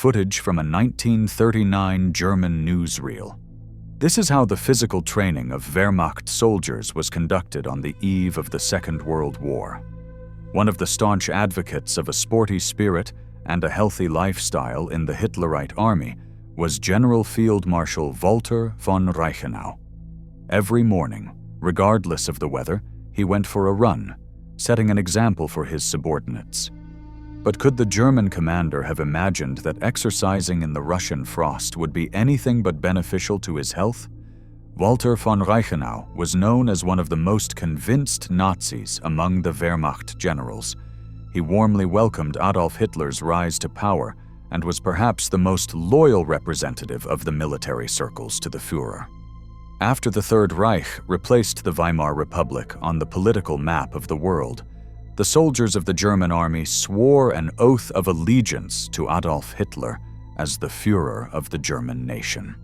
footage from a 1939 German newsreel. This is how the physical training of Wehrmacht soldiers was conducted on the eve of the Second World War. One of the staunch advocates of a sporty spirit and a healthy lifestyle in the Hitlerite army was General Field Marshal Walter von Reichenau. Every morning, regardless of the weather, he went for a run, setting an example for his subordinates. But could the German commander have imagined that exercising in the Russian frost would be anything but beneficial to his health? Walter von Reichenau was known as one of the most convinced Nazis among the Wehrmacht generals. He warmly welcomed Adolf Hitler's rise to power and was perhaps the most loyal representative of the military circles to the Führer. After the Third Reich replaced the Weimar Republic on the political map of the world, the soldiers of the German army swore an oath of allegiance to Adolf Hitler as the Führer of the German nation.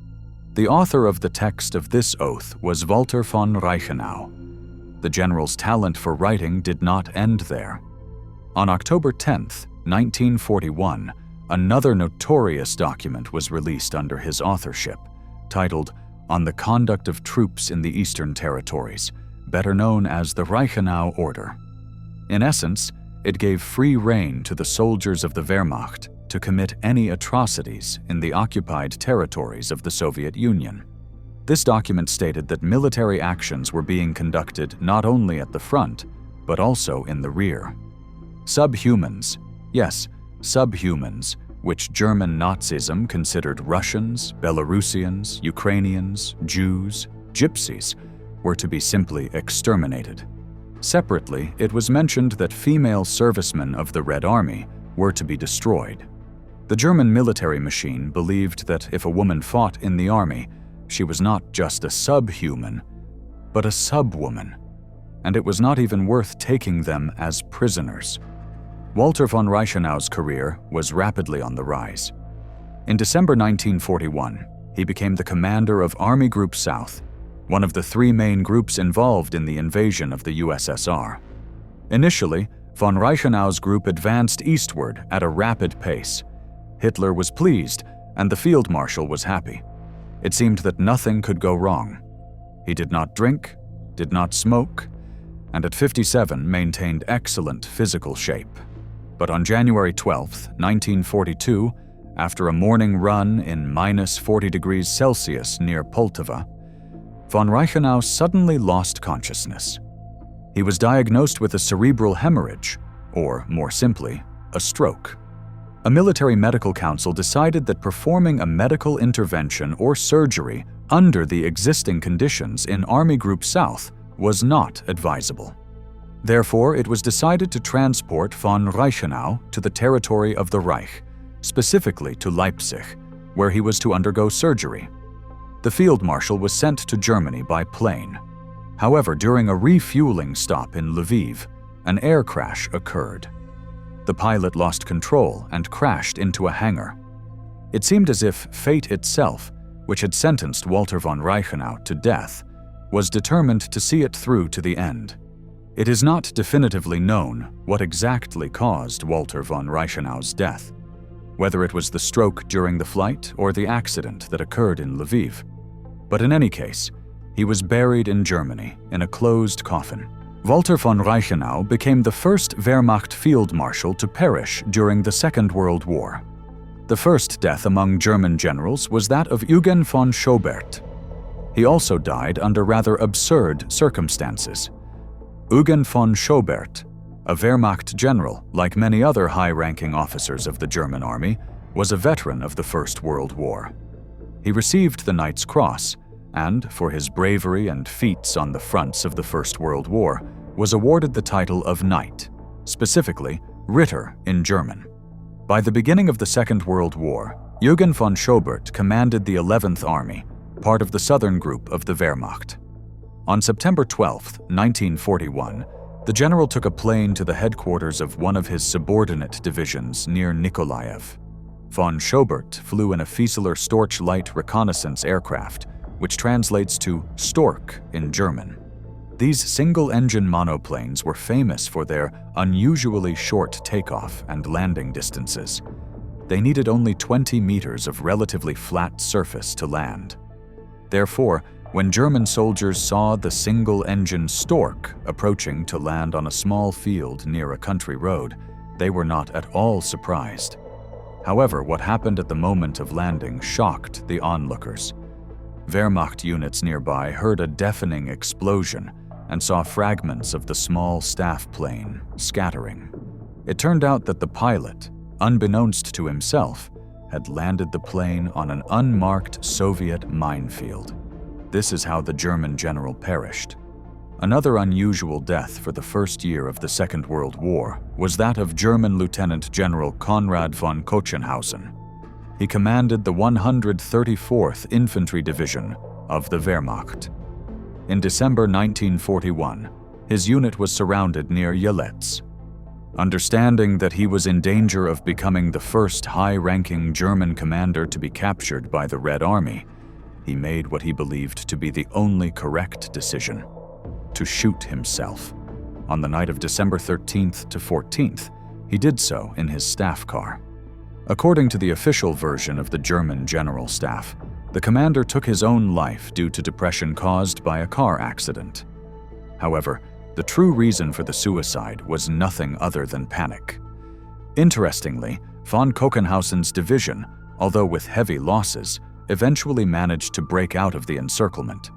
The author of the text of this oath was Walter von Reichenau. The general's talent for writing did not end there. On October 10, 1941, another notorious document was released under his authorship, titled On the Conduct of Troops in the Eastern Territories, better known as the Reichenau Order. In essence, it gave free rein to the soldiers of the Wehrmacht to commit any atrocities in the occupied territories of the Soviet Union. This document stated that military actions were being conducted not only at the front, but also in the rear. Subhumans, yes, subhumans, which German Nazism considered Russians, Belarusians, Ukrainians, Jews, Gypsies, were to be simply exterminated. Separately, it was mentioned that female servicemen of the Red Army were to be destroyed. The German military machine believed that if a woman fought in the army, she was not just a subhuman, but a subwoman, and it was not even worth taking them as prisoners. Walter von Reichenau's career was rapidly on the rise. In December 1941, he became the commander of Army Group South, one of the three main groups involved in the invasion of the USSR. Initially, von Reichenau's group advanced eastward at a rapid pace. Hitler was pleased, and the field marshal was happy. It seemed that nothing could go wrong. He did not drink, did not smoke, and at 57 maintained excellent physical shape. But on January 12, 1942, after a morning run in -40 degrees Celsius near Poltava, von Reichenau suddenly lost consciousness. He was diagnosed with a cerebral hemorrhage, or more simply, a stroke. A military medical council decided that performing a medical intervention or surgery under the existing conditions in Army Group South was not advisable. Therefore, it was decided to transport von Reichenau to the territory of the Reich, specifically to Leipzig, where he was to undergo surgery. The field marshal was sent to Germany by plane. However, during a refueling stop in Lviv, an air crash occurred. The pilot lost control and crashed into a hangar. It seemed as if fate itself, which had sentenced Walter von Reichenau to death, was determined to see it through to the end. It is not definitively known what exactly caused Walter von Reichenau's death, whether it was the stroke during the flight or the accident that occurred in Lviv. But in any case, he was buried in Germany in a closed coffin. Walter von Reichenau became the first Wehrmacht field marshal to perish during the Second World War. The first death among German generals was that of Eugen von Schobert. He also died under rather absurd circumstances. Eugen von Schobert, a Wehrmacht general like many other high-ranking officers of the German army, was a veteran of the First World War. He received the Knight's Cross and, for his bravery and feats on the fronts of the First World War, was awarded the title of Knight, specifically Ritter in German. By the beginning of the Second World War, Eugen von Schobert commanded the 11th Army, part of the southern group of the Wehrmacht. On September 12, 1941, the general took a plane to the headquarters of one of his subordinate divisions near Nikolaev. Von Schobert flew in a Fieseler Storch light reconnaissance aircraft, which translates to Stork in German. These single-engine monoplanes were famous for their unusually short takeoff and landing distances. they needed only 20 meters of relatively flat surface to land. Therefore, when German soldiers saw the single-engine Stork approaching to land on a small field near a country road, they were not at all surprised. However, what happened at the moment of landing shocked the onlookers. Wehrmacht units nearby heard a deafening explosion and saw fragments of the small staff plane scattering. It turned out that the pilot, unbeknownst to himself, had landed the plane on an unmarked Soviet minefield. This is how the German general perished. Another unusual death for the first year of the Second World War was that of German Lieutenant General Konrad von Cochenhausen. He commanded the 134th Infantry Division of the Wehrmacht. In December 1941, his unit was surrounded near Yelets. Understanding that he was in danger of becoming the first high-ranking German commander to be captured by the Red Army, he made what he believed to be the only correct decision: to shoot himself. On the night of December 13th to 14th, he did so in his staff car. According to the official version of the German General Staff, the commander took his own life due to depression caused by a car accident. However, the true reason for the suicide was nothing other than panic. Interestingly, von Cochenhausen's division, although with heavy losses, eventually managed to break out of the encirclement.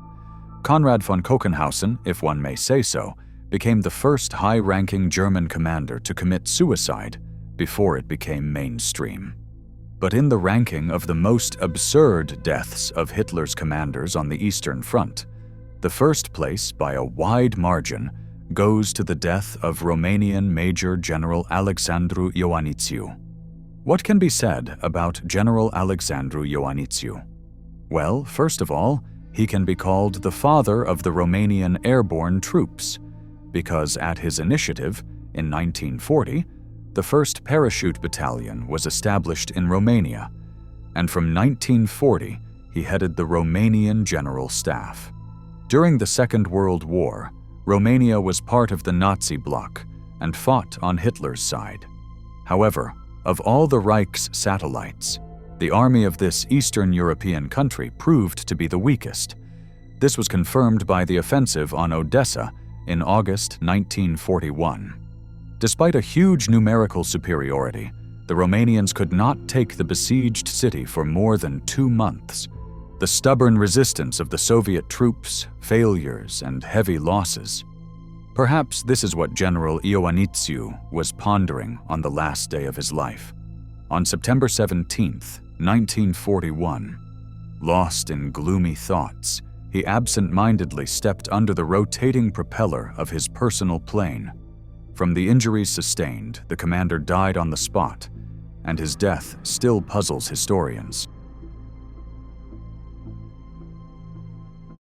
Konrad von Cochenhausen, if one may say so, became the first high-ranking German commander to commit suicide before it became mainstream. But in the ranking of the most absurd deaths of Hitler's commanders on the Eastern Front, the first place by a wide margin goes to the death of Romanian Major General Alexandru Ioanițiu. What can be said about General Alexandru Ioanițiu? Well, first of all, he can be called the father of the Romanian airborne troops, because at his initiative, in 1940, the 1st Parachute Battalion was established in Romania, and from 1940, he headed the Romanian General Staff. During the Second World War, Romania was part of the Nazi bloc and fought on Hitler's side. However, of all the Reich's satellites, the army of this Eastern European country proved to be the weakest. This was confirmed by the offensive on Odessa in August 1941. Despite a huge numerical superiority, the Romanians could not take the besieged city for more than 2 months. The stubborn resistance of the Soviet troops, failures, and heavy losses. Perhaps this is what General Ioanițiu was pondering on the last day of his life. On September 17, 1941, lost in gloomy thoughts, he absent-mindedly stepped under the rotating propeller of his personal plane. From the injuries sustained, the commander died on the spot, and his death still puzzles historians.